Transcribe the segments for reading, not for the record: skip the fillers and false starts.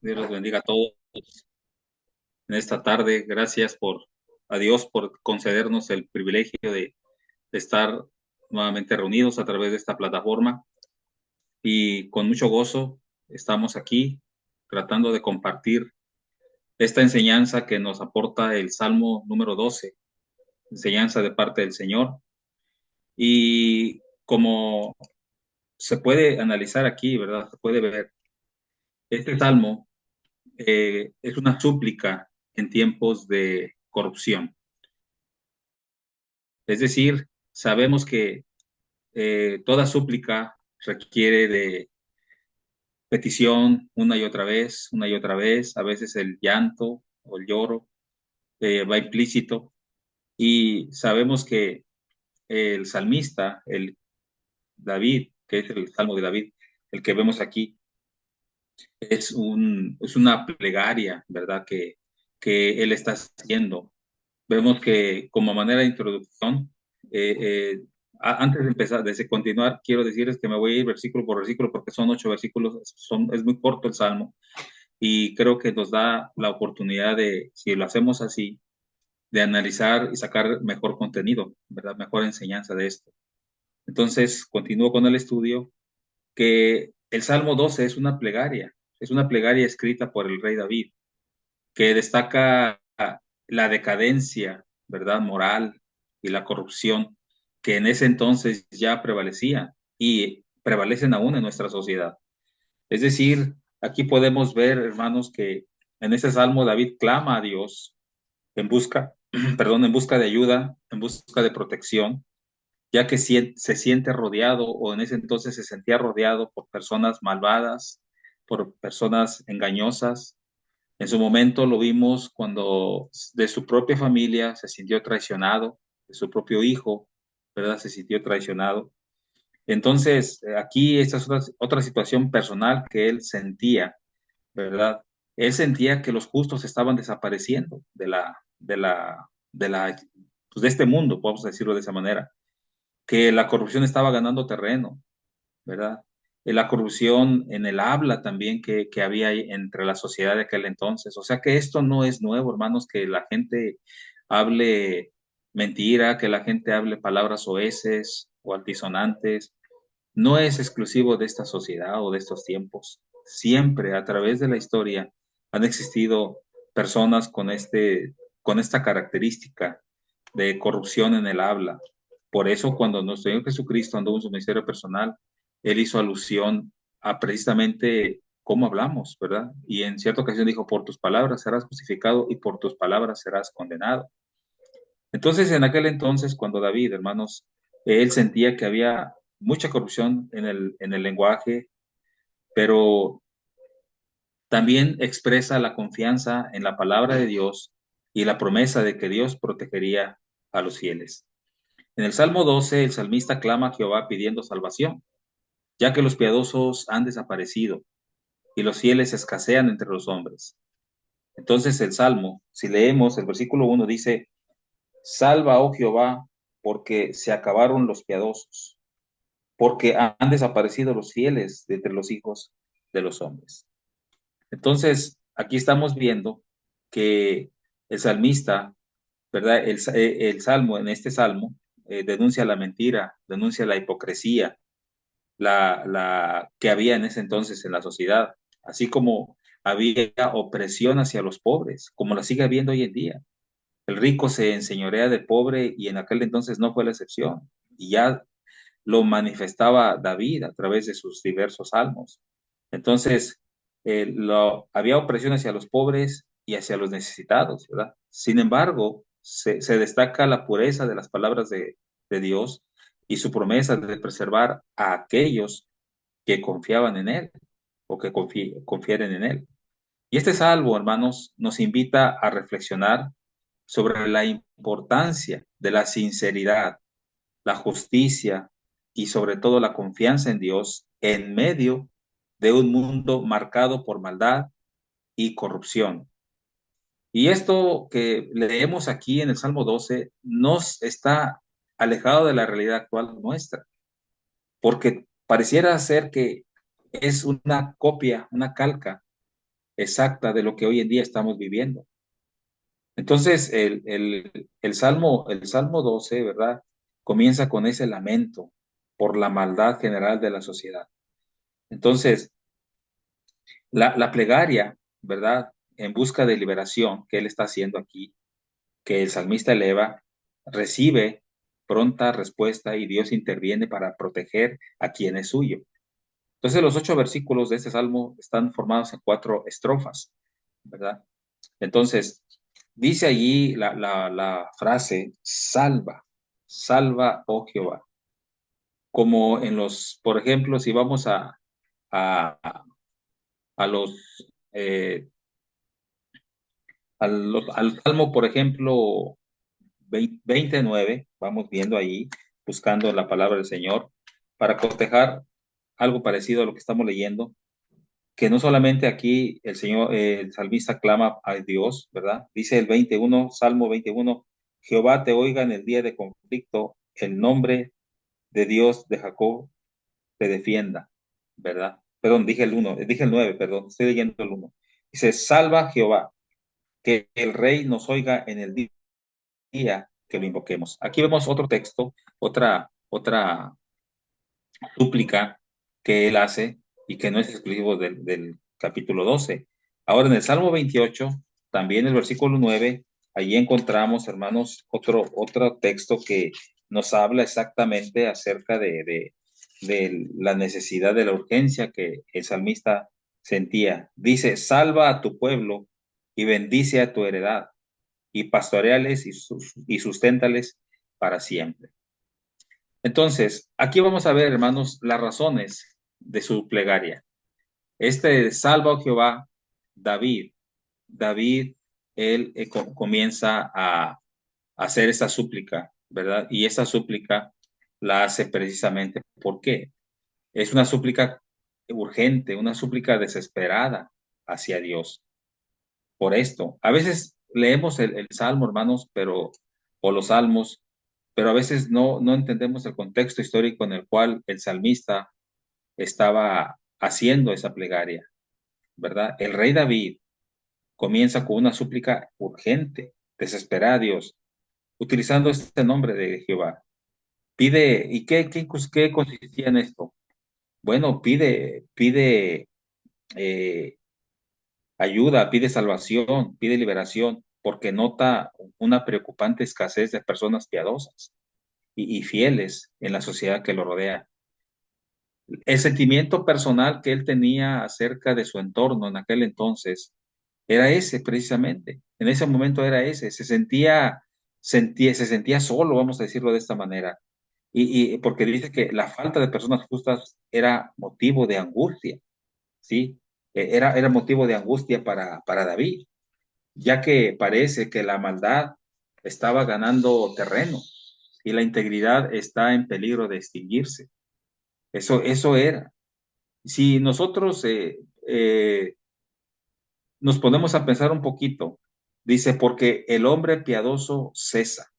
Dios los bendiga a todos en esta tarde. Gracias a Dios por concedernos el privilegio de estar nuevamente reunidos a través de esta plataforma y con mucho gozo estamos aquí tratando de compartir esta enseñanza que nos aporta el Salmo número 12, enseñanza de parte del Señor. Y como se puede analizar aquí, ¿verdad? Se puede ver, este salmo es una súplica en tiempos de corrupción. Es decir, sabemos que toda súplica requiere de petición una y otra vez, a veces el llanto o el lloro va implícito y sabemos que el salmista, el David, que es el Salmo de David, el que vemos aquí, es una plegaria, ¿verdad? Que él está haciendo. Vemos que como manera de introducción, eh, eh, antes de empezar, de continuar, quiero decirles que me voy a ir versículo por versículo porque son 8 versículos, es muy corto el Salmo y creo que nos da la oportunidad de, si lo hacemos así, de analizar y sacar mejor contenido, ¿verdad? Mejor enseñanza de esto. Entonces, continúo con el estudio, que el Salmo 12 es una plegaria escrita por el rey David, que destaca la decadencia, ¿verdad? Moral y la corrupción que en ese entonces ya prevalecía y prevalecen aún en nuestra sociedad. Es decir, aquí podemos ver, hermanos, que en ese salmo David clama a Dios en busca, perdón, en busca de ayuda, en busca de protección, ya que se siente rodeado o en ese entonces se sentía rodeado por personas malvadas, por personas engañosas. En su momento lo vimos cuando de su propia familia se sintió traicionado, de su propio hijo, ¿verdad? Se sintió traicionado. Entonces, aquí esta es otra situación personal que él sentía, ¿verdad? Él sentía que los justos estaban desapareciendo pues de este mundo, podemos decirlo de esa manera, que la corrupción estaba ganando terreno, ¿verdad? La corrupción en el habla también que había ahí entre la sociedad de aquel entonces. O sea que esto no es nuevo, hermanos, que la gente hable mentira, que la gente hable palabras oeces o altisonantes. No es exclusivo de esta sociedad o de estos tiempos. Siempre a través de la historia han existido personas con esta característica de corrupción en el habla. Por eso cuando nuestro Señor Jesucristo andó en su ministerio personal, él hizo alusión a precisamente cómo hablamos, ¿verdad? Y en cierta ocasión dijo, por tus palabras serás justificado y por tus palabras serás condenado. Entonces, en aquel entonces, cuando David, hermanos, él sentía que había mucha corrupción en el lenguaje, pero también expresa la confianza en la palabra de Dios y la promesa de que Dios protegería a los fieles. En el Salmo 12, el salmista clama a Jehová pidiendo salvación, ya que los piadosos han desaparecido y los fieles escasean entre los hombres. Entonces el Salmo, si leemos el versículo 1, dice, salva, oh Jehová, porque se acabaron los piadosos, porque han desaparecido los fieles de entre los hijos de los hombres. Entonces, aquí estamos viendo que el salmista, ¿verdad? El salmo, en este salmo, denuncia la mentira, denuncia la hipocresía, que había en ese entonces en la sociedad, así como había opresión hacia los pobres, como la sigue habiendo hoy en día. El rico se enseñorea del pobre y en aquel entonces no fue la excepción. Y ya lo manifestaba David a través de sus diversos salmos. Entonces, había opresión hacia los pobres y hacia los necesitados, ¿verdad? Sin embargo, se destaca la pureza de las palabras de Dios y su promesa de preservar a aquellos que confiaban en Él o que confieren en Él. Y este salmo, hermanos, nos invita a reflexionar sobre la importancia de la sinceridad, la justicia y sobre todo la confianza en Dios en medio de un mundo marcado por maldad y corrupción. Y esto que leemos aquí en el Salmo 12 nos está alejado de la realidad actual nuestra, porque pareciera ser que es una copia, una calca exacta de lo que hoy en día estamos viviendo. Entonces, el Salmo 12, ¿verdad? Comienza con ese lamento por la maldad general de la sociedad. Entonces, la plegaria, ¿verdad? En busca de liberación que él está haciendo aquí, que el salmista eleva, recibe pronta respuesta y Dios interviene para proteger a quien es suyo. Entonces, los 8 versículos de este salmo están formados en 4 estrofas, ¿verdad? Entonces, dice allí la frase, salva, salva, oh Jehová. Como en los, por ejemplo, si vamos a, a los, eh, al Salmo, por ejemplo, 29, vamos viendo ahí, buscando la palabra del Señor, para cotejar algo parecido a lo que estamos leyendo, que no solamente aquí el Señor, el salmista clama a Dios, ¿verdad? Dice el 21, Salmo 21, Jehová te oiga en el día de conflicto, el nombre de Dios de Jacob te defienda, ¿verdad? Perdón, dije el 9, perdón, estoy leyendo el 1. Dice, salva Jehová, que el rey nos oiga en el día que lo invoquemos. Aquí vemos otro texto, otra súplica que él hace y que no es exclusivo del capítulo 12. Ahora en el Salmo 28, también el versículo 9, allí encontramos, hermanos, otro texto que nos habla exactamente acerca de la necesidad de la urgencia que el salmista sentía. Dice, salva a tu pueblo y bendice a tu heredad y pastoreales y susténtales para siempre. Entonces, aquí vamos a ver, hermanos, las razones de su plegaria. Este salva, oh Jehová, David. David, él comienza a hacer esta súplica, ¿verdad? Y esa súplica la hace precisamente, ¿por qué? Es una súplica urgente, una súplica desesperada hacia Dios. Por esto, a veces leemos el Salmo, hermanos, o los Salmos, pero a veces no entendemos el contexto histórico en el cual el salmista estaba haciendo esa plegaria, ¿verdad? El rey David comienza con una súplica urgente, desesperada a Dios, utilizando este nombre de Jehová. Pide, ¿y qué consistía en esto? Bueno, pide eh, ayuda, pide salvación, pide liberación, porque nota una preocupante escasez de personas piadosas y fieles en la sociedad que lo rodea. El sentimiento personal que él tenía acerca de su entorno en aquel entonces era ese precisamente. En ese momento era ese. Se sentía solo, vamos a decirlo de esta manera. Y porque dice que la falta de personas justas era motivo de angustia, ¿sí? Era motivo de angustia para David, ya que parece que la maldad estaba ganando terreno y la integridad está en peligro de extinguirse. Eso era. Si nosotros nos ponemos a pensar un poquito, dice, porque el hombre piadoso cesa.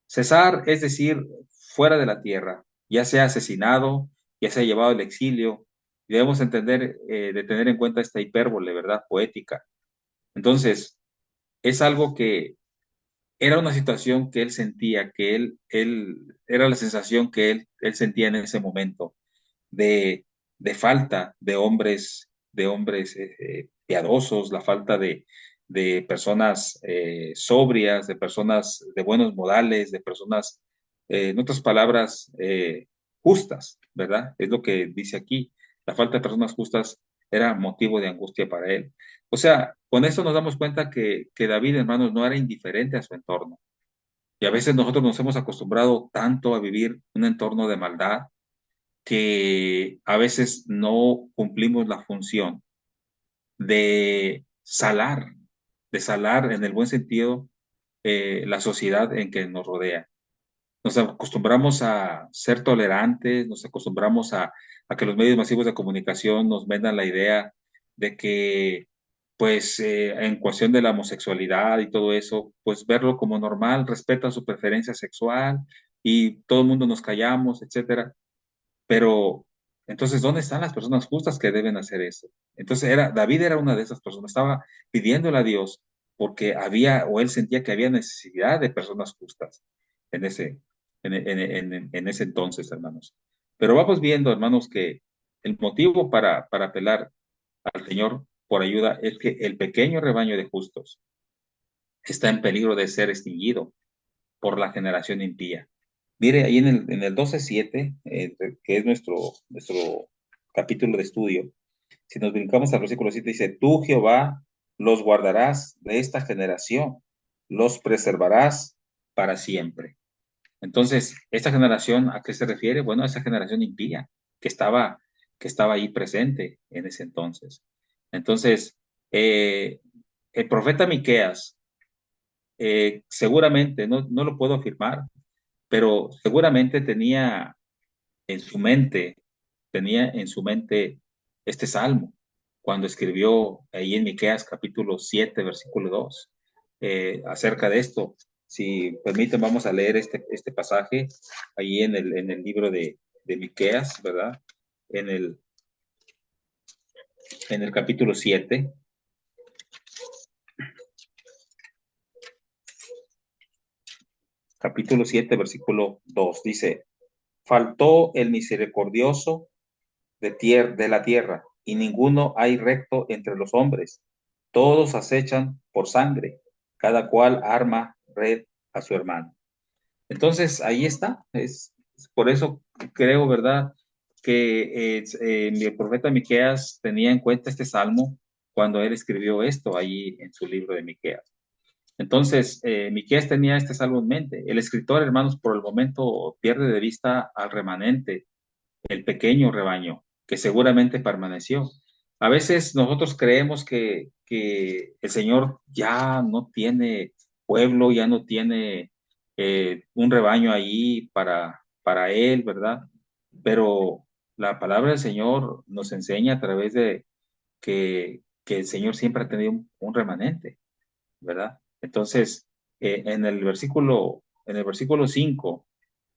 Cesar es decir, fuera de la tierra, ya sea asesinado, ya sea llevado al exilio. Debemos de tener en cuenta esta hipérbole, ¿verdad? Poética. Entonces, es algo que era una situación que él sentía, era la sensación que él sentía en ese momento de, de falta de hombres piadosos, la falta de personas sobrias, de personas de buenos modales, de personas, en otras palabras, justas, ¿verdad? Es lo que dice aquí. La falta de personas justas era motivo de angustia para él. O sea, con eso nos damos cuenta que David, hermanos, no era indiferente a su entorno. Y a veces nosotros nos hemos acostumbrado tanto a vivir un entorno de maldad que a veces no cumplimos la función de salar, de salar en el buen sentido la sociedad en que nos rodea. Nos acostumbramos a ser tolerantes, nos acostumbramos a que los medios masivos de comunicación nos vendan la idea de que, pues, en cuestión de la homosexualidad y todo eso, pues verlo como normal, respeta su preferencia sexual y todo el mundo nos callamos, etcétera. Pero Entonces, ¿dónde están las personas justas que deben hacer eso? Entonces, David era una de esas personas, estaba pidiéndole a Dios porque había, o él sentía que había necesidad de personas justas en ese, en ese entonces, hermanos. Pero vamos viendo, hermanos, que el motivo para apelar al Señor por ayuda es que el pequeño rebaño de justos está en peligro de ser extinguido por la generación impía. Mire, ahí en el 12:7, que es nuestro capítulo de estudio, si nos brincamos al versículo 7, dice, tú, Jehová, los guardarás de esta generación, los preservarás para siempre. Entonces, ¿esta generación a qué se refiere? Bueno, a esa generación impía que estaba, que estaba ahí presente en ese entonces. Entonces, eh, el profeta Miqueas, seguramente, no lo puedo afirmar, pero seguramente en su mente, tenía en su mente este salmo cuando escribió ahí en Miqueas capítulo 7 versículo 2 acerca de esto. Si permiten, vamos a leer este pasaje ahí en el libro de Miqueas, ¿verdad? En el, en el capítulo 7 versículo 2 dice, faltó el misericordioso de la tierra, y ninguno hay recto entre los hombres. Todos acechan por sangre, cada cual arma red a su hermano. Entonces, ahí está. Es por eso creo, ¿verdad?, que el profeta Miqueas tenía en cuenta este salmo cuando él escribió esto ahí en su libro de Miqueas. Entonces, Miqueas tenía este salmo en mente. El escritor, hermanos, por el momento pierde de vista al remanente, el pequeño rebaño que seguramente permaneció. A veces nosotros creemos que el Señor ya no tiene pueblo, ya no tiene un rebaño ahí para Él, ¿verdad? Pero la palabra del Señor nos enseña a través de que el Señor siempre ha tenido un remanente, ¿verdad? Entonces, en el versículo 5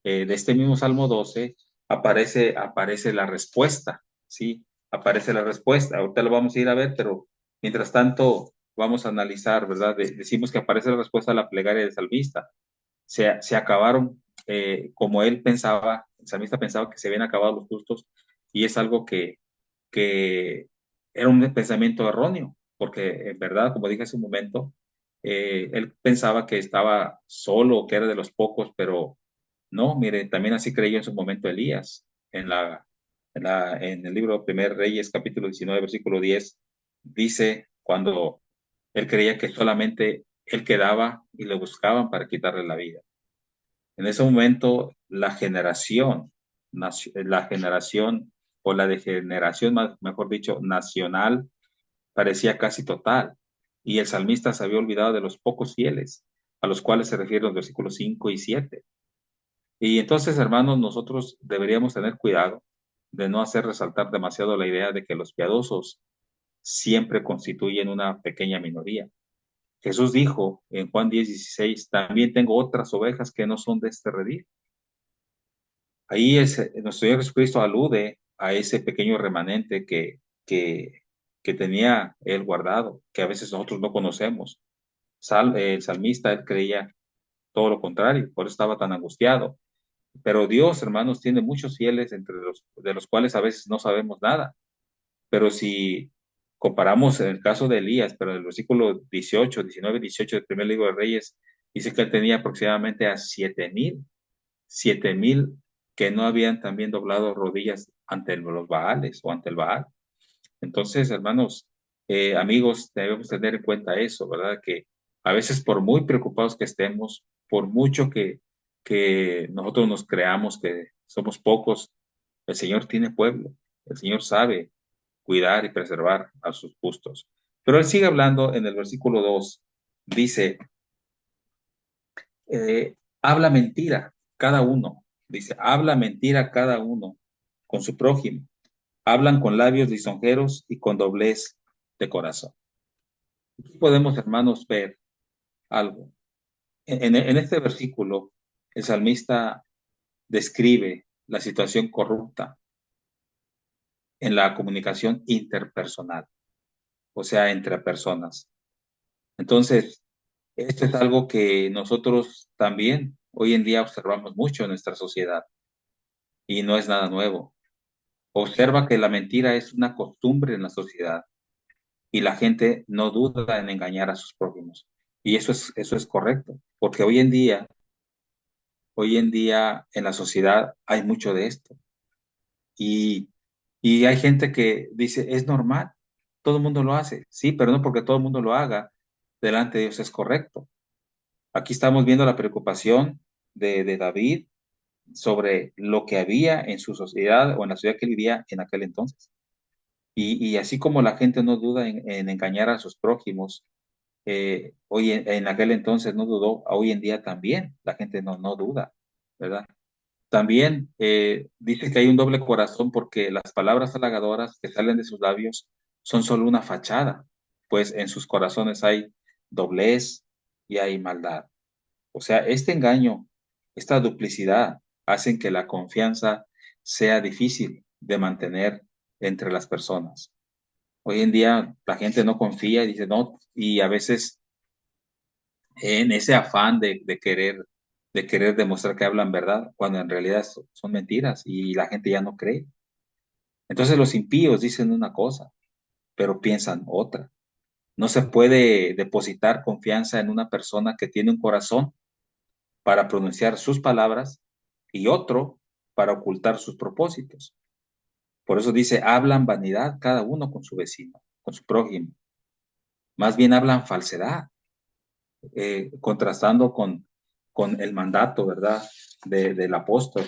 de este mismo Salmo 12 aparece la respuesta, ¿sí? Aparece la respuesta. Ahorita lo vamos a ir a ver, pero mientras tanto vamos a analizar, ¿verdad? Decimos que aparece la respuesta a la plegaria del salmista. Se acabaron, como él pensaba, el salmista pensaba que se habían acabado los justos, y es algo que era un pensamiento erróneo, porque en verdad, como dije hace un momento, él pensaba que estaba solo, que era de los pocos, pero no, mire, también así creyó en su momento Elías. En el libro Primer Reyes, capítulo 19 versículo 10 dice cuando él creía que solamente él quedaba y le buscaban para quitarle la vida. En ese momento, la generación o la degeneración, mejor dicho, nacional, parecía casi total. Y el salmista se había olvidado de los pocos fieles, a los cuales se refieren los versículos 5 y 7. Y entonces, hermanos, nosotros deberíamos tener cuidado de no hacer resaltar demasiado la idea de que los piadosos siempre constituyen una pequeña minoría. Jesús dijo en Juan 10:16, también tengo otras ovejas que no son de este redil. Ahí nuestro Señor Jesucristo alude a ese pequeño remanente que, que tenía él guardado, que a veces nosotros no conocemos. El salmista, él creía todo lo contrario, por eso estaba tan angustiado. Pero Dios, hermanos, tiene muchos fieles de los cuales a veces no sabemos nada. Pero si comparamos en el caso de Elías, pero en el versículo 18, 19, 18 del primer libro de Reyes, dice que él tenía aproximadamente a 7,000 que no habían también doblado rodillas ante los Baales o ante el Baal. Entonces, hermanos, amigos, debemos tener en cuenta eso, ¿verdad? Que a veces por muy preocupados que estemos, por mucho que nosotros nos creamos que somos pocos, el Señor tiene pueblo, el Señor sabe cuidar y preservar a sus justos. Pero él sigue hablando en el versículo 2, dice, habla mentira cada uno, dice, habla mentira cada uno con su prójimo, hablan con labios lisonjeros y con doblez de corazón. Aquí podemos, hermanos, ver algo. En este versículo, el salmista describe la situación corrupta en la comunicación interpersonal, o sea, entre personas. Entonces, esto es algo que nosotros también hoy en día observamos mucho en nuestra sociedad y no es nada nuevo. Observa que la mentira es una costumbre en la sociedad y la gente no duda en engañar a sus prójimos. Y eso es correcto, porque hoy en día en la sociedad hay mucho de esto. Y, y hay gente que dice, es normal, todo el mundo lo hace. Sí, pero no porque todo el mundo lo haga, delante de Dios es correcto. Aquí estamos viendo la preocupación de David sobre lo que había en su sociedad o en la ciudad que él vivía en aquel entonces. Y así como la gente no duda en engañar a sus prójimos, hoy en aquel entonces no dudó, hoy en día también la gente no duda, ¿verdad? También dice que hay un doble corazón porque las palabras halagadoras que salen de sus labios son solo una fachada, pues en sus corazones hay doblez y hay maldad. O sea, este engaño, esta duplicidad, hacen que la confianza sea difícil de mantener entre las personas. Hoy en día la gente no confía y dice no, y a veces en ese afán de querer demostrar que hablan verdad, cuando en realidad son mentiras y la gente ya no cree. Entonces los impíos dicen una cosa, pero piensan otra. No se puede depositar confianza en una persona que tiene un corazón para pronunciar sus palabras y otro para ocultar sus propósitos. Por eso dice, hablan vanidad cada uno con su vecino, con su prójimo. Más bien hablan falsedad, contrastando con el mandato, ¿verdad? Del apóstol.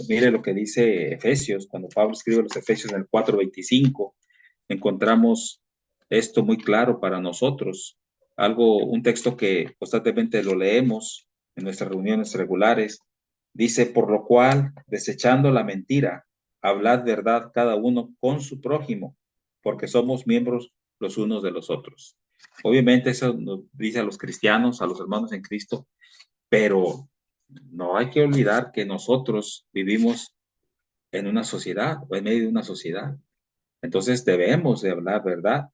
Mire lo que dice Efesios, cuando Pablo escribe los Efesios en el 4:25, encontramos esto muy claro para nosotros. Un texto que constantemente lo leemos en nuestras reuniones regulares. Dice, por lo cual, desechando la mentira, hablad verdad cada uno con su prójimo, porque somos miembros los unos de los otros. Obviamente eso nos dice a los cristianos, a los hermanos en Cristo, pero no hay que olvidar que nosotros vivimos en una sociedad o en medio de una sociedad. Entonces debemos de hablar verdad.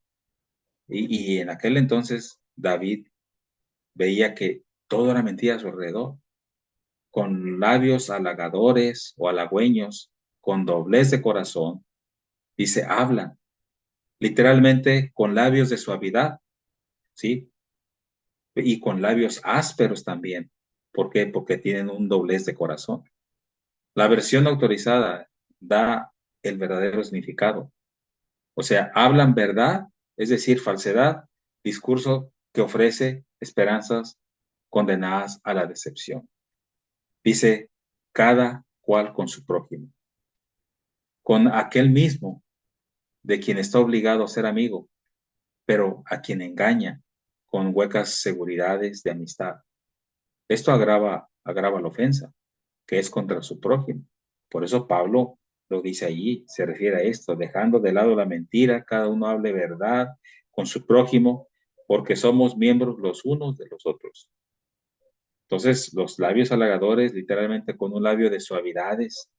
Y en aquel entonces David veía que todo era mentira a su alrededor, con labios halagadores o halagüeños, con doblez de corazón, dice, hablan, literalmente con labios de suavidad, ¿sí? Y con labios ásperos también. ¿Por qué? Porque tienen un doblez de corazón. La versión autorizada da el verdadero significado. O sea, hablan verdad, es decir, falsedad, discurso que ofrece esperanzas condenadas a la decepción. Dice, cada cual con su prójimo, con aquel mismo de quien está obligado a ser amigo, pero a quien engaña con huecas seguridades de amistad. Esto agrava la ofensa, que es contra su prójimo. Por eso Pablo lo dice allí, se refiere a esto, dejando de lado la mentira, cada uno hable verdad con su prójimo, porque somos miembros los unos de los otros. Entonces, los labios halagadores, literalmente con un labio de suavidades,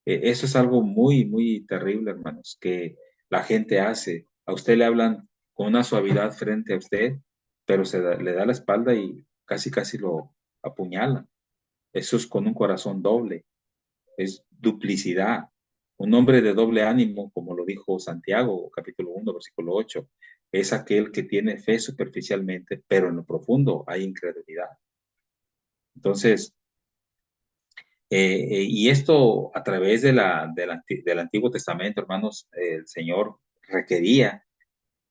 eso es algo muy terrible, hermanos, que la gente hace. A usted le hablan con una suavidad frente a usted, pero le da la espalda y casi lo apuñala. Eso es con un corazón doble, es duplicidad. Un hombre de doble ánimo, como lo dijo Santiago, capítulo 1 versículo 8, es aquel que tiene fe superficialmente, pero en lo profundo hay incredulidad. Entonces, y esto a través del Antiguo Testamento, hermanos, el Señor requería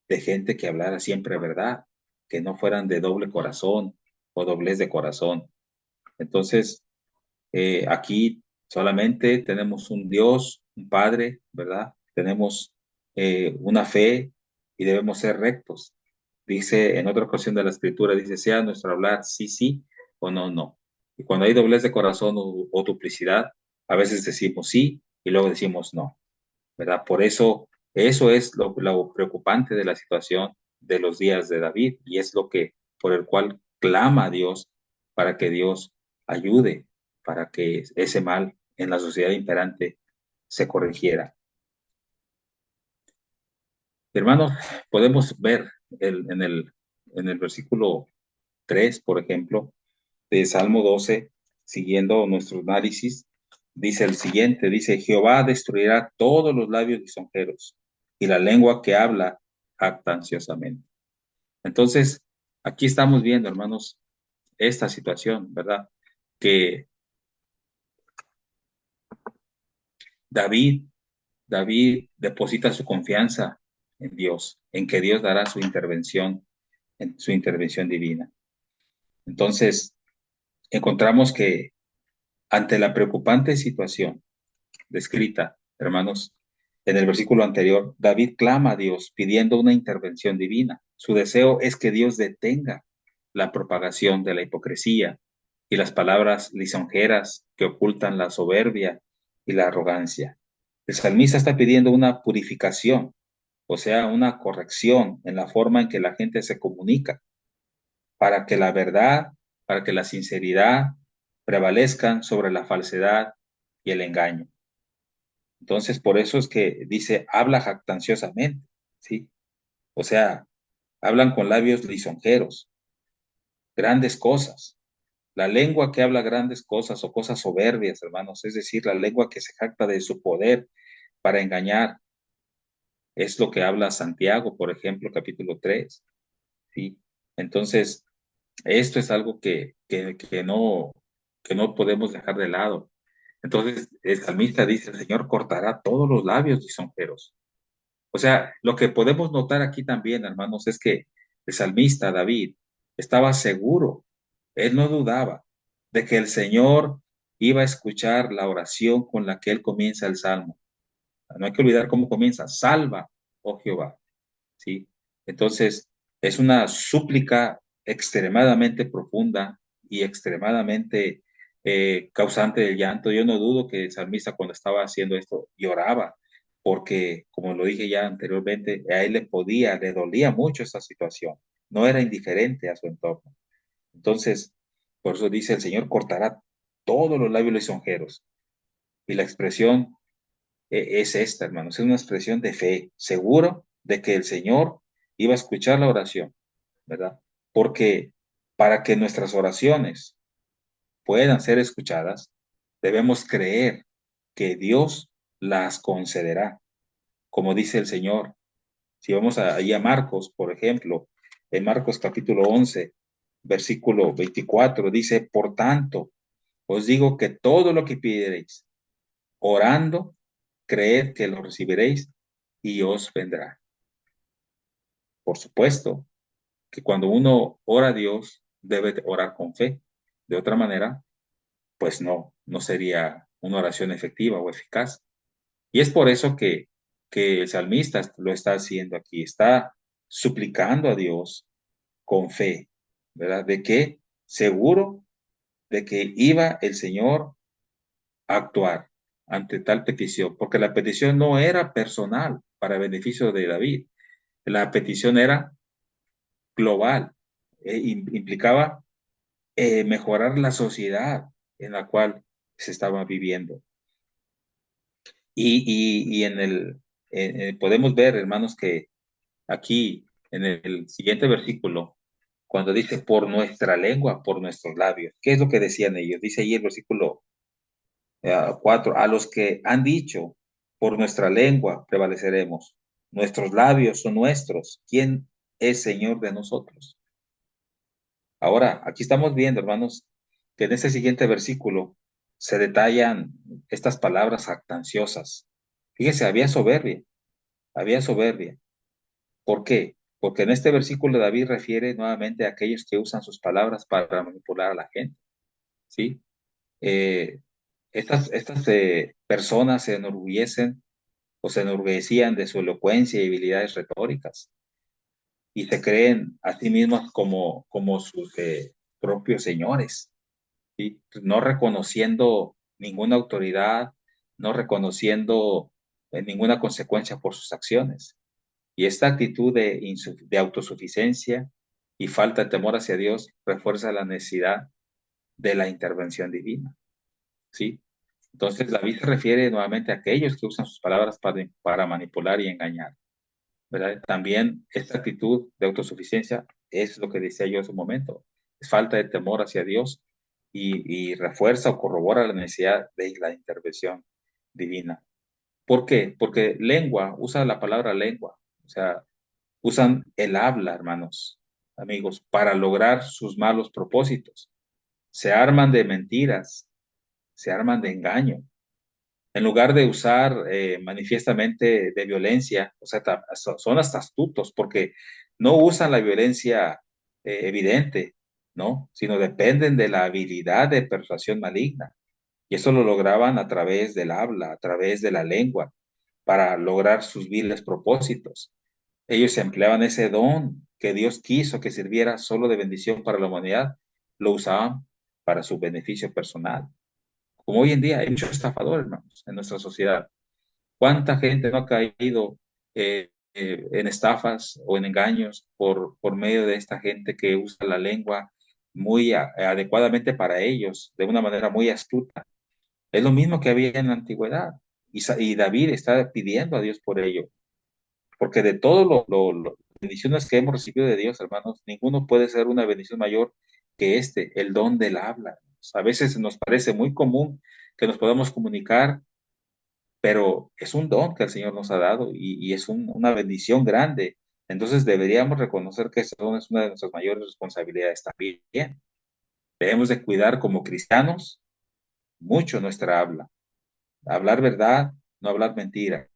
de gente que hablara siempre verdad, que no fueran de doble corazón o doblez de corazón. Entonces, aquí solamente tenemos un Dios, un Padre, ¿verdad? Tenemos una fe y debemos ser rectos. Dice en otra ocasión de la Escritura, dice, sea nuestro hablar sí, sí o no, no. Y cuando hay doblez de corazón o duplicidad, a veces decimos sí y luego decimos no, ¿verdad? Por eso, eso es lo preocupante de la situación de los días de David y es lo que, por el cual clama a Dios para que Dios ayude, para que ese mal en la sociedad imperante se corrigiera. Hermanos, podemos ver en el versículo 3, por ejemplo, de Salmo 12, siguiendo nuestro análisis, dice el siguiente, dice, Jehová destruirá todos los labios lisonjeros y la lengua que habla jactanciosamente. Entonces, aquí estamos viendo, hermanos, esta situación, ¿verdad? Que David, David deposita su confianza en Dios, en que Dios dará su intervención, en su intervención divina. Entonces, encontramos que ante la preocupante situación descrita, hermanos, en el versículo anterior, David clama a Dios pidiendo una intervención divina. Su deseo es que Dios detenga la propagación de la hipocresía y las palabras lisonjeras que ocultan la soberbia y la arrogancia. El salmista está pidiendo una purificación, o sea, una corrección en la forma en que la gente se comunica, para que la verdad, para que la sinceridad prevalezcan sobre la falsedad y el engaño. Entonces, por eso es que dice, habla jactanciosamente, ¿sí? O sea, hablan con labios lisonjeros, grandes cosas. La lengua que habla grandes cosas o cosas soberbias, hermanos, es decir, la lengua que se jacta de su poder para engañar, es lo que habla Santiago, por ejemplo, capítulo 3, ¿sí? Entonces, esto es algo que no podemos dejar de lado. Entonces, el salmista dice, el Señor cortará todos los labios lisonjeros. O sea, lo que podemos notar aquí también, hermanos, es que el salmista David estaba seguro, él no dudaba de que el Señor iba a escuchar la oración con la que él comienza el salmo. No hay que olvidar cómo comienza, salva, oh Jehová, ¿sí? Entonces, es una súplica extremadamente profunda y extremadamente causante del llanto. Yo no dudo que el salmista cuando estaba haciendo esto lloraba, porque, como lo dije ya anteriormente, a él le dolía mucho esa situación. No era indiferente a su entorno. Entonces, por eso dice, el Señor cortará todos los labios lisonjeros. Y la expresión es esta, hermanos, es una expresión de fe, seguro de que el Señor iba a escuchar la oración, ¿verdad? Porque para que nuestras oraciones puedan ser escuchadas, debemos creer que Dios las concederá, como dice el Señor. Si vamos ahí a Marcos, por ejemplo, en Marcos capítulo 11, versículo 24, dice, por tanto, os digo que todo lo que pidiereis, orando, creed que lo recibiréis y os vendrá. Por supuesto que cuando uno ora a Dios, debe orar con fe. De otra manera, pues no sería una oración efectiva o eficaz. Y es por eso que el salmista lo está haciendo aquí, está suplicando a Dios con fe, ¿verdad? De que seguro de que iba el Señor a actuar ante tal petición, porque la petición no era personal para beneficio de David, la petición era global, implicaba mejorar la sociedad en la cual se estaba viviendo. Y podemos ver, hermanos, que aquí en el siguiente versículo, cuando dice por nuestra lengua, por nuestros labios, ¿qué es lo que decían ellos? Dice ahí el versículo 4, a los que han dicho, por nuestra lengua prevaleceremos, nuestros labios son nuestros, ¿quién es Señor de nosotros? Ahora, aquí estamos viendo, hermanos, que en este siguiente versículo se detallan estas palabras jactanciosas. Fíjense, había soberbia, había soberbia. ¿Por qué? Porque en este versículo David refiere nuevamente a aquellos que usan sus palabras para manipular a la gente, ¿sí? Eh, estas personas se enorgullecen o se enorgullecían de su elocuencia y habilidades retóricas y se creen a sí mismos como sus propios señores, ¿sí? No reconociendo ninguna autoridad, no reconociendo ninguna consecuencia por sus acciones. Y esta actitud de autosuficiencia y falta de temor hacia Dios refuerza la necesidad de la intervención divina, ¿sí? Entonces, David se refiere nuevamente a aquellos que usan sus palabras para manipular y engañar. ¿verdad? También esta actitud de autosuficiencia es lo que decía yo hace un momento, es falta de temor hacia Dios y refuerza o corrobora la necesidad de la intervención divina. ¿Por qué? Porque lengua, usa la palabra lengua, o sea, usan el habla, hermanos, amigos, para lograr sus malos propósitos. Se arman de mentiras, se arman de engaño. En lugar de usar manifiestamente de violencia, o sea, son hasta astutos porque no usan la violencia evidente, ¿no? Sino dependen de la habilidad de persuasión maligna. Y eso lo lograban a través del habla, a través de la lengua, para lograr sus viles propósitos. Ellos empleaban ese don que Dios quiso que sirviera solo de bendición para la humanidad, lo usaban para su beneficio personal. Como hoy en día hay muchos estafadores, hermanos, en nuestra sociedad. ¿Cuánta gente no ha caído en estafas o en engaños por medio de esta gente que usa la lengua muy adecuadamente para ellos, de una manera muy astuta? Es lo mismo que había en la antigüedad. Y David está pidiendo a Dios por ello, porque de todas las bendiciones que hemos recibido de Dios, hermanos, ninguno puede ser una bendición mayor que el don del habla. A veces nos parece muy común que nos podamos comunicar, pero es un don que el Señor nos ha dado y es una bendición grande. Entonces deberíamos reconocer que ese don es una de nuestras mayores responsabilidades también. Debemos de cuidar como cristianos mucho nuestra habla, hablar verdad, no hablar mentira.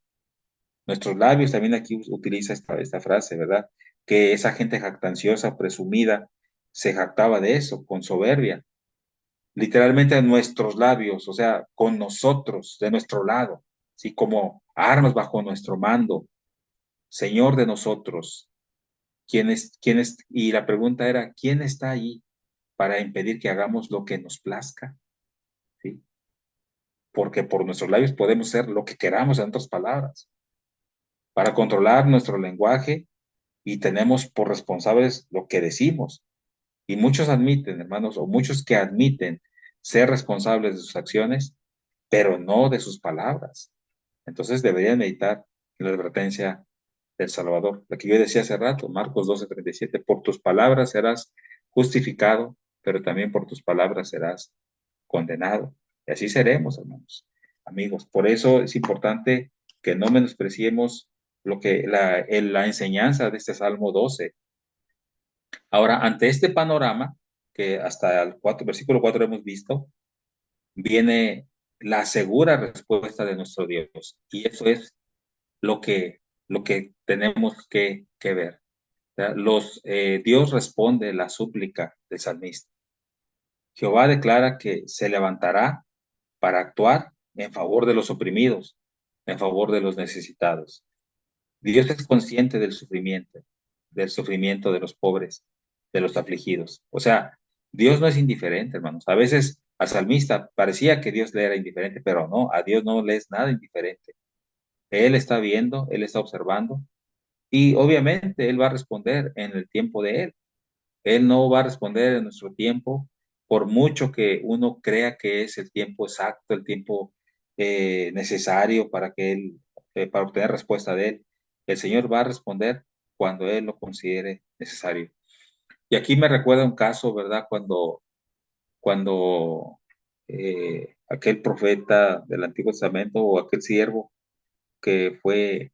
Nuestros labios también aquí utiliza esta frase, ¿verdad? Que esa gente jactanciosa, presumida, se jactaba de eso, con soberbia. Literalmente nuestros labios, o sea, con nosotros, de nuestro lado, ¿sí? Como armas bajo nuestro mando, Señor de nosotros. ¿Quién es? Y la pregunta era, ¿quién está ahí para impedir que hagamos lo que nos plazca? ¿Sí? Porque por nuestros labios podemos ser lo que queramos, en otras palabras. Para controlar nuestro lenguaje y tenemos por responsables lo que decimos. Y muchos admiten, hermanos, o muchos que admiten ser responsables de sus acciones, pero no de sus palabras. Entonces deberían meditar en la advertencia del Salvador. La que yo decía hace rato, Marcos 12:37, por tus palabras serás justificado, pero también por tus palabras serás condenado. Y así seremos, hermanos, amigos. Por eso es importante que no menospreciemos la enseñanza de este Salmo 12. Ahora, ante este panorama, que hasta el versículo 4 hemos visto, viene la segura respuesta de nuestro Dios. Y eso es lo que, lo que tenemos que ver. Dios responde la súplica del salmista. Jehová declara que se levantará para actuar en favor de los oprimidos, en favor de los necesitados. Dios es consciente del sufrimiento de los pobres, de los afligidos. O sea, Dios no es indiferente, hermanos. A veces al salmista parecía que Dios le era indiferente, pero no, a Dios no le es nada indiferente. Él está viendo, Él está observando y obviamente Él va a responder en el tiempo de Él. Él no va a responder en nuestro tiempo, por mucho que uno crea que es el tiempo exacto, el tiempo necesario para obtener respuesta de Él. El Señor va a responder cuando Él lo considere necesario. Y aquí me recuerda un caso, ¿verdad? Cuando aquel profeta del Antiguo Testamento o aquel siervo que fue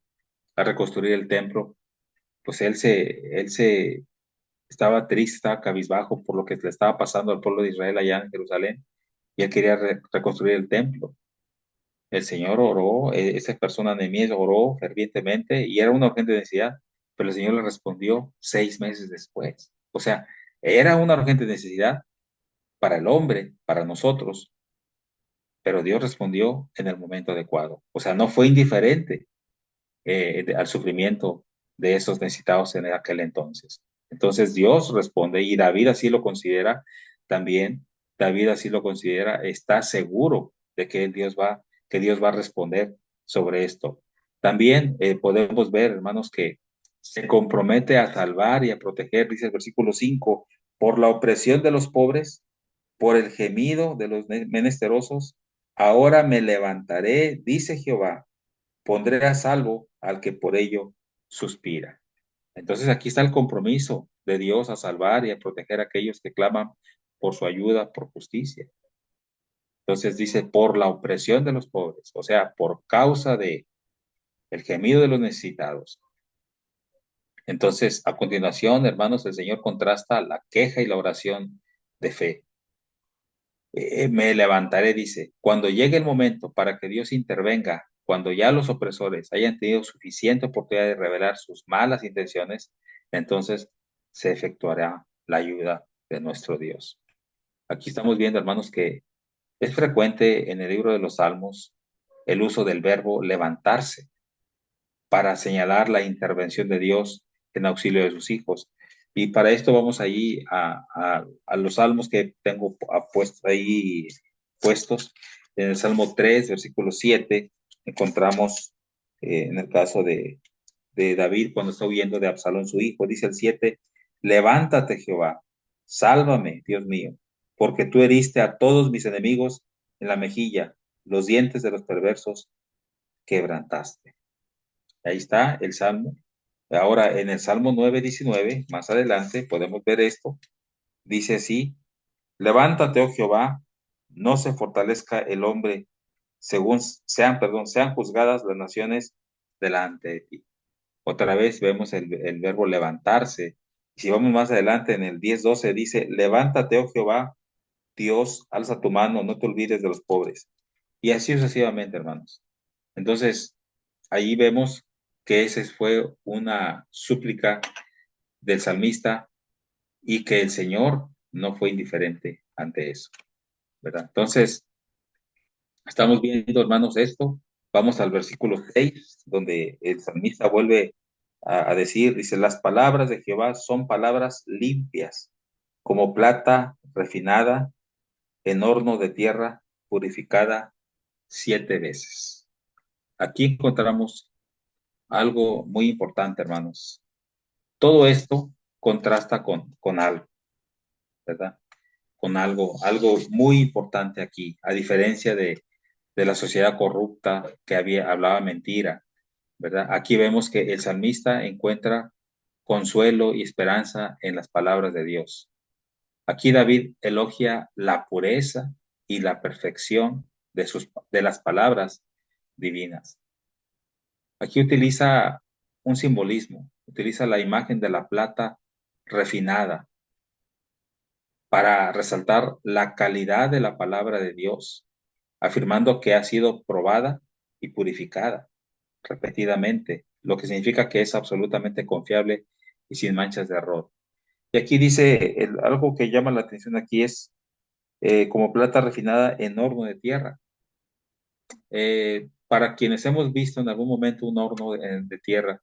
a reconstruir el templo, pues él se estaba triste, estaba cabizbajo por lo que le estaba pasando al pueblo de Israel allá en Jerusalén, y él quería reconstruir el templo. El Señor oró, esa persona Nehemías oró fervientemente y era una urgente necesidad, pero el Señor le respondió 6 meses después. O sea, era una urgente necesidad para el hombre, para nosotros, pero Dios respondió en el momento adecuado. O sea, no fue indiferente al sufrimiento de esos necesitados en aquel entonces. Entonces Dios responde y David así lo considera también. David así lo considera, está seguro de que Dios va a responder sobre esto. También podemos ver, hermanos, que se compromete a salvar y a proteger, dice el versículo 5, por la opresión de los pobres, por el gemido de los menesterosos. Ahora me levantaré, dice Jehová, pondré a salvo al que por ello suspira. Entonces aquí está el compromiso de Dios a salvar y a proteger a aquellos que claman por su ayuda, por justicia. Entonces dice, por la opresión de los pobres, o sea, por causa de el gemido de los necesitados. Entonces, a continuación, hermanos, el Señor contrasta la queja y la oración de fe. Me levantaré, dice, cuando llegue el momento para que Dios intervenga, cuando ya los opresores hayan tenido suficiente oportunidad de revelar sus malas intenciones, entonces se efectuará la ayuda de nuestro Dios. Aquí estamos viendo, hermanos, que es frecuente en el libro de los Salmos el uso del verbo levantarse para señalar la intervención de Dios en auxilio de sus hijos. Y para esto vamos allí a los salmos que tengo ahí puestos. En el Salmo 3, versículo 7, encontramos en el caso de David cuando está huyendo de Absalón, su hijo, dice el 7, levántate Jehová, sálvame, Dios mío, porque tú heriste a todos mis enemigos en la mejilla, los dientes de los perversos quebrantaste. Ahí está el Salmo. Ahora, en el Salmo 9:19, más adelante, podemos ver esto. Dice así, levántate, oh Jehová, no se fortalezca el hombre, sean juzgadas las naciones delante de ti. Otra vez vemos el verbo levantarse. Y si vamos más adelante, en el 10:12 dice, levántate, oh Jehová, Dios, alza tu mano, no te olvides de los pobres. Y así sucesivamente, hermanos. Entonces, ahí vemos que esa fue una súplica del salmista y que el Señor no fue indiferente ante eso, ¿verdad? Entonces, estamos viendo, hermanos, esto. Vamos al versículo 6, donde el salmista vuelve a decir, dice, las palabras de Jehová son palabras limpias, como plata refinada en horno de tierra, purificada 7 veces. Aquí encontramos algo muy importante, hermanos. Todo esto contrasta con algo, ¿verdad? Con algo muy importante aquí, a diferencia de la sociedad corrupta que hablaba mentira, ¿verdad? Aquí vemos que el salmista encuentra consuelo y esperanza en las palabras de Dios. Aquí David elogia la pureza y la perfección de las palabras divinas. Aquí utiliza un simbolismo, utiliza la imagen de la plata refinada para resaltar la calidad de la palabra de Dios, afirmando que ha sido probada y purificada repetidamente, lo que significa que es absolutamente confiable y sin manchas de error. Y aquí dice, algo que llama la atención aquí es como plata refinada en horno de tierra. Para quienes hemos visto en algún momento un horno de tierra,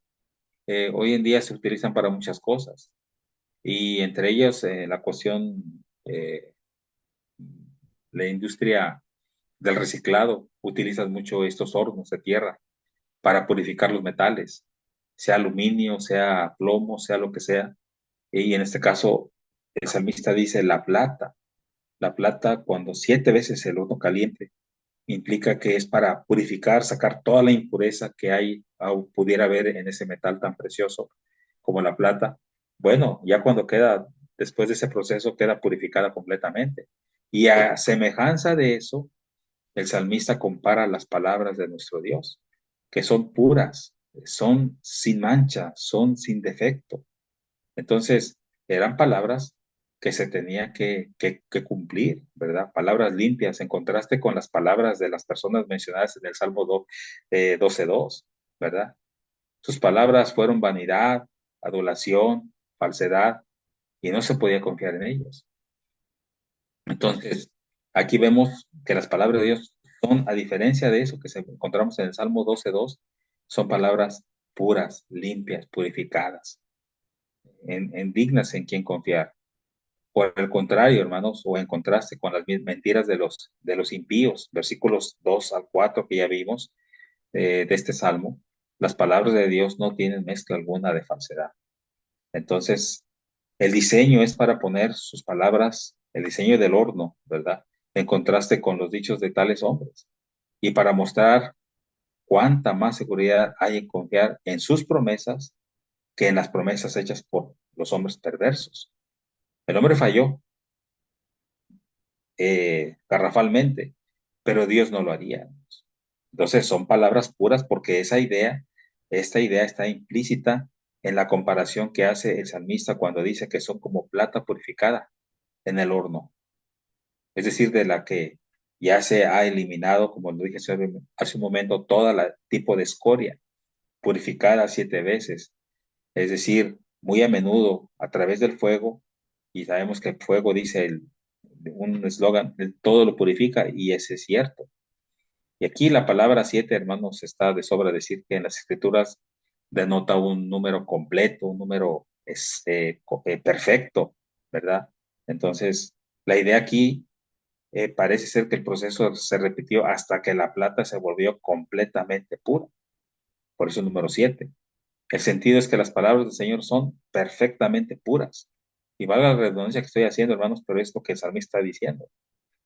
hoy en día se utilizan para muchas cosas y entre ellas la cuestión, la industria del reciclado utiliza mucho estos hornos de tierra para purificar los metales, sea aluminio, sea plomo, sea lo que sea. Y en este caso, el salmista dice la plata cuando 7 veces el horno caliente, implica que es para purificar, sacar toda la impureza que hay o pudiera haber en ese metal tan precioso como la plata. Bueno, ya cuando queda, después de ese proceso, queda purificada completamente. Y a semejanza de eso, el salmista compara las palabras de nuestro Dios, que son puras, son sin mancha, son sin defecto. Entonces, eran palabras que se tenía que cumplir, ¿verdad? Palabras limpias, en contraste con las palabras de las personas mencionadas en el Salmo 12:2, ¿verdad? Sus palabras fueron vanidad, adulación, falsedad, y no se podía confiar en ellos. Entonces, aquí vemos que las palabras de Dios son, a diferencia de eso que encontramos en el Salmo 12:2, son palabras puras, limpias, purificadas, dignas en quien confiar. Por el contrario, hermanos, o en contraste con las mentiras de los impíos, versículos 2 al 4 que ya vimos de este salmo, las palabras de Dios no tienen mezcla alguna de falsedad. Entonces, el diseño es para poner sus palabras, el diseño del horno, ¿verdad? En contraste con los dichos de tales hombres y para mostrar cuánta más seguridad hay en confiar en sus promesas que en las promesas hechas por los hombres perversos. El hombre falló garrafalmente, pero Dios no lo haría. Entonces son palabras puras porque esta idea está implícita en la comparación que hace el salmista cuando dice que son como plata purificada en el horno, es decir, de la que ya se ha eliminado, como lo dije hace un momento, todo tipo de escoria, purificada 7 veces, es decir, muy a menudo a través del fuego, y sabemos que el fuego dice un eslogan, todo lo purifica, y ese es cierto. Y aquí la palabra 7, hermanos, está de sobra decir que en las escrituras denota un número completo, un número perfecto, ¿verdad? Entonces, la idea aquí parece ser que el proceso se repitió hasta que la plata se volvió completamente pura. Por eso el número 7. El sentido es que las palabras del Señor son perfectamente puras. Y valga la redundancia que estoy haciendo, hermanos, pero es lo que el salmista está diciendo.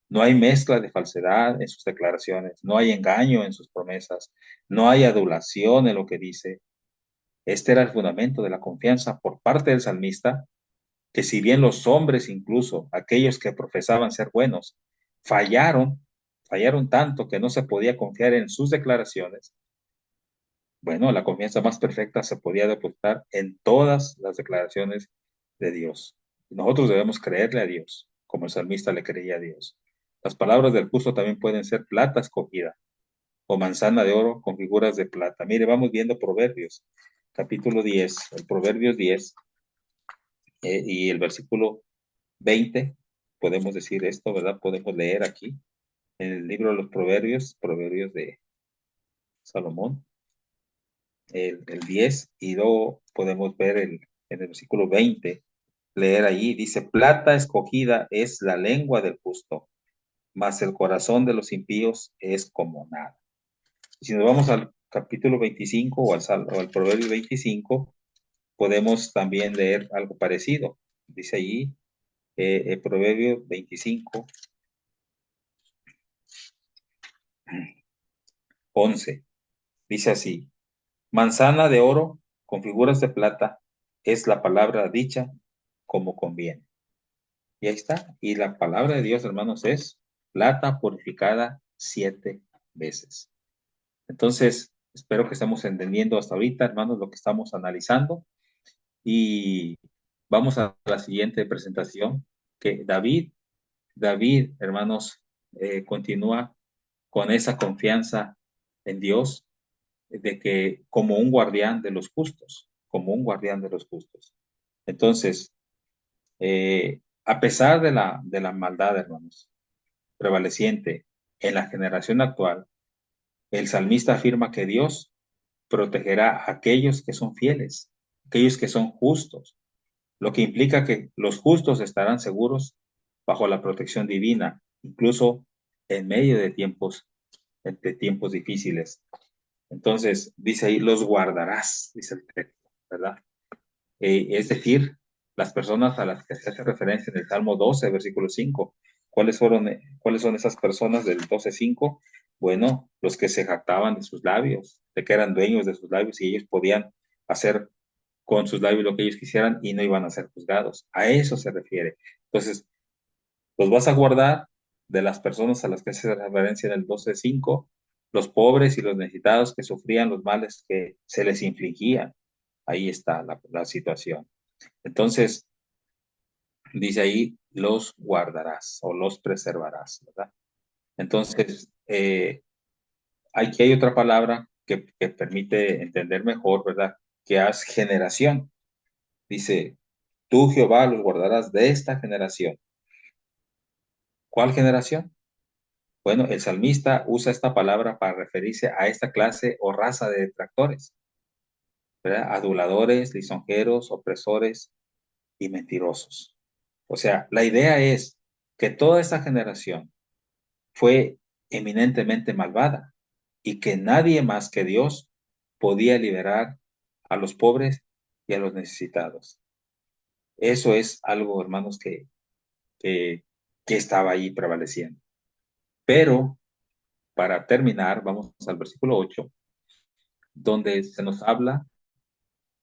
No hay mezcla de falsedad en sus declaraciones, no hay engaño en sus promesas, no hay adulación en lo que dice. Este era el fundamento de la confianza por parte del salmista, que si bien los hombres, incluso aquellos que profesaban ser buenos, fallaron tanto que no se podía confiar en sus declaraciones. Bueno, la confianza más perfecta se podía depositar en todas las declaraciones de Dios. Nosotros debemos creerle a Dios, como el salmista le creía a Dios. Las palabras del justo también pueden ser plata escogida o manzana de oro con figuras de plata. Mire, vamos viendo Proverbios, capítulo 10, el Proverbios 10 y el versículo 20. Podemos decir esto, ¿verdad? Podemos leer aquí en el libro de los Proverbios, Proverbios de Salomón, el 10, y luego podemos ver en el versículo 20, leer allí, dice, plata escogida es la lengua del justo, mas el corazón de los impíos es como nada. Si nos vamos al capítulo 25 o al Proverbio 25, podemos también leer algo parecido. Dice allí, el Proverbio 25, 11. Dice así, manzana de oro con figuras de plata es la palabra dicha como conviene. Y ahí está. Y la palabra de Dios, hermanos, es plata purificada 7 veces. Entonces, espero que estemos entendiendo hasta ahorita, hermanos, lo que estamos analizando. Y vamos a la siguiente presentación, que David, hermanos, continúa con esa confianza en Dios, de que como un guardián de los justos, como un guardián de los justos. Entonces, a pesar de la maldad, hermanos, prevaleciente en la generación actual, el salmista afirma que Dios protegerá a aquellos que son fieles, aquellos que son justos, lo que implica que los justos estarán seguros bajo la protección divina, incluso en medio de tiempos difíciles. Entonces, dice ahí, los guardarás, dice el texto, ¿verdad? Es decir, las personas a las que se hace referencia en el Salmo 12, versículo 5. ¿Cuáles son esas personas del 12:5? Bueno, los que se jactaban de sus labios, de que eran dueños de sus labios y ellos podían hacer con sus labios lo que ellos quisieran y no iban a ser juzgados. A eso se refiere. Entonces, los vas a guardar de las personas a las que se hace referencia en el 12:5, los pobres y los necesitados que sufrían los males que se les infligían. Ahí está la situación. Entonces, dice ahí, los guardarás o los preservarás, ¿verdad? Entonces, aquí hay otra palabra que permite entender mejor, ¿verdad? Que es generación. Dice, tú Jehová los guardarás de esta generación. ¿Cuál generación? Bueno, el salmista usa esta palabra para referirse a esta clase o raza de detractores, ¿verdad? Aduladores, lisonjeros, opresores y mentirosos. O sea, la idea es que toda esta generación fue eminentemente malvada y que nadie más que Dios podía liberar a los pobres y a los necesitados. Eso es algo, hermanos, que, que estaba ahí prevaleciendo. Pero, para terminar, vamos al versículo 8. donde se nos habla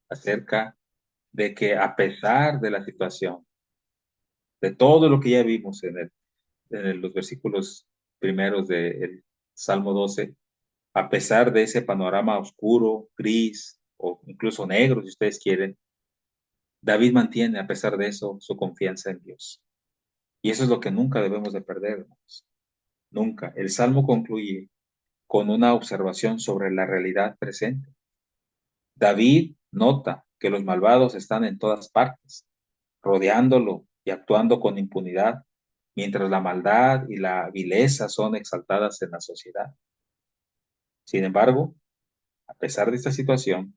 acerca de que a pesar de la situación, de todo lo que ya vimos los versículos primeros del Salmo 12, a pesar de ese panorama oscuro, gris o incluso negro, si ustedes quieren, David mantiene, a pesar de eso, su confianza en Dios. Y eso es lo que nunca debemos de perder, hermanos. Nunca. El Salmo concluye con una observación sobre la realidad presente. David nota que los malvados están en todas partes, rodeándolo y actuando con impunidad, mientras la maldad y la vileza son exaltadas en la sociedad. Sin embargo, a pesar de esta situación,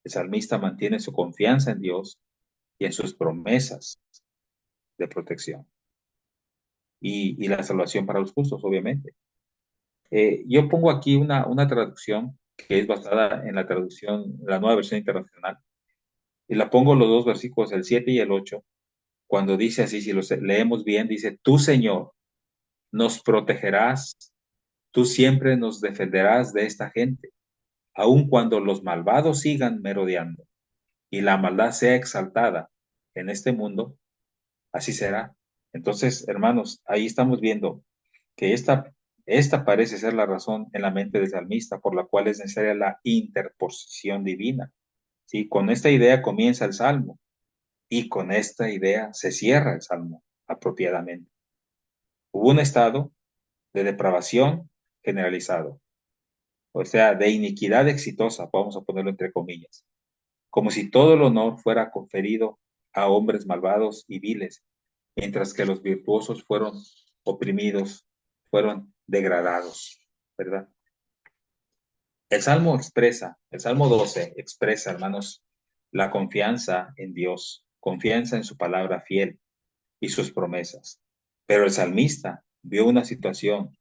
el salmista mantiene su confianza en Dios y en sus promesas de protección y la salvación para los justos, obviamente. Yo pongo aquí una traducción que es basada en la traducción, la nueva versión internacional, y la pongo los dos versículos, el 7 y el 8, cuando dice así, si los leemos bien, dice, tú Señor, nos protegerás, tú siempre nos defenderás de esta gente, aun cuando los malvados sigan merodeando y la maldad sea exaltada en este mundo, así será. Entonces, hermanos, ahí estamos viendo que esta parece ser la razón en la mente del salmista por la cual es necesaria la interposición divina. ¿Sí? Con esta idea comienza el salmo y con esta idea se cierra el salmo apropiadamente. Hubo un estado de depravación generalizado, o sea, de iniquidad exitosa, vamos a ponerlo entre comillas, como si todo el honor fuera conferido a hombres malvados y viles, mientras que los virtuosos fueron oprimidos, fueron degradados, ¿verdad? El Salmo 12 expresa, hermanos, la confianza en Dios, confianza en su palabra fiel y sus promesas. Pero el salmista vio una situación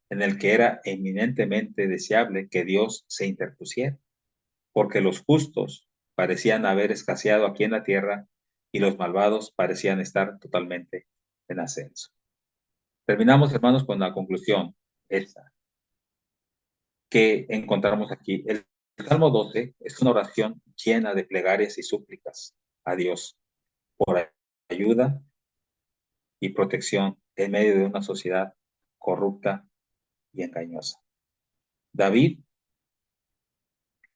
en la que era eminentemente deseable que Dios se interpusiera, porque los justos parecían haber escaseado aquí en la tierra y los malvados parecían estar totalmente en ascenso. Terminamos, hermanos, con la conclusión esta que encontramos aquí. El Salmo 12 es una oración llena de plegarias y súplicas a Dios por ayuda y protección en medio de una sociedad corrupta y engañosa. David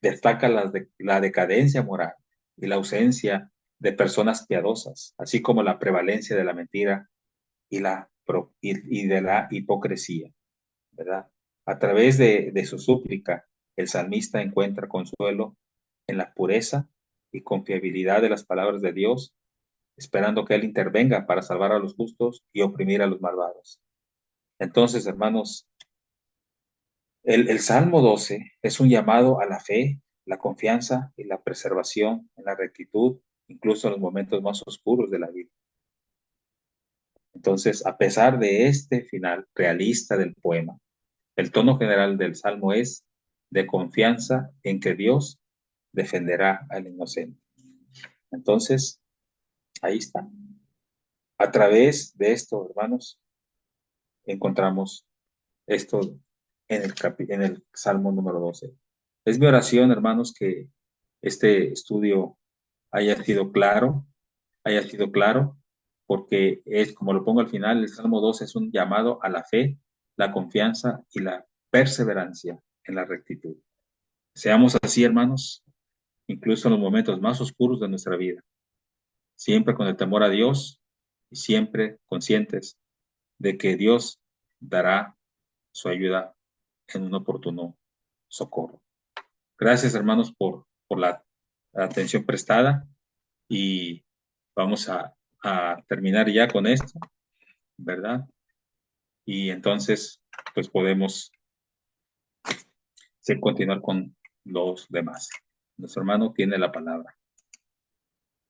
destaca la decadencia moral y la ausencia de personas piadosas, así como la prevalencia de la mentira y de la hipocresía, ¿verdad? A través de su súplica, el salmista encuentra consuelo en la pureza y confiabilidad de las palabras de Dios, esperando que Él intervenga para salvar a los justos y oprimir a los malvados. Entonces, hermanos, el Salmo 12 es un llamado a la fe, la confianza y la preservación en la rectitud, incluso en los momentos más oscuros de la vida. Entonces, a pesar de este final realista del poema, el tono general del Salmo es de confianza en que Dios defenderá al inocente. Entonces, ahí está. A través de esto, hermanos, encontramos esto en el Salmo número 12. Es mi oración, hermanos, que este estudio haya sido claro, porque es, como lo pongo al final, el Salmo 12 es un llamado a la fe, la confianza y la perseverancia en la rectitud. Seamos así, hermanos, incluso en los momentos más oscuros de nuestra vida, siempre con el temor a Dios y siempre conscientes de que Dios dará su ayuda en un oportuno socorro. Gracias, hermanos, por la atención prestada y vamos a terminar ya con esto, ¿verdad? Y entonces, pues podemos continuar con los demás. Nuestro hermano tiene la palabra.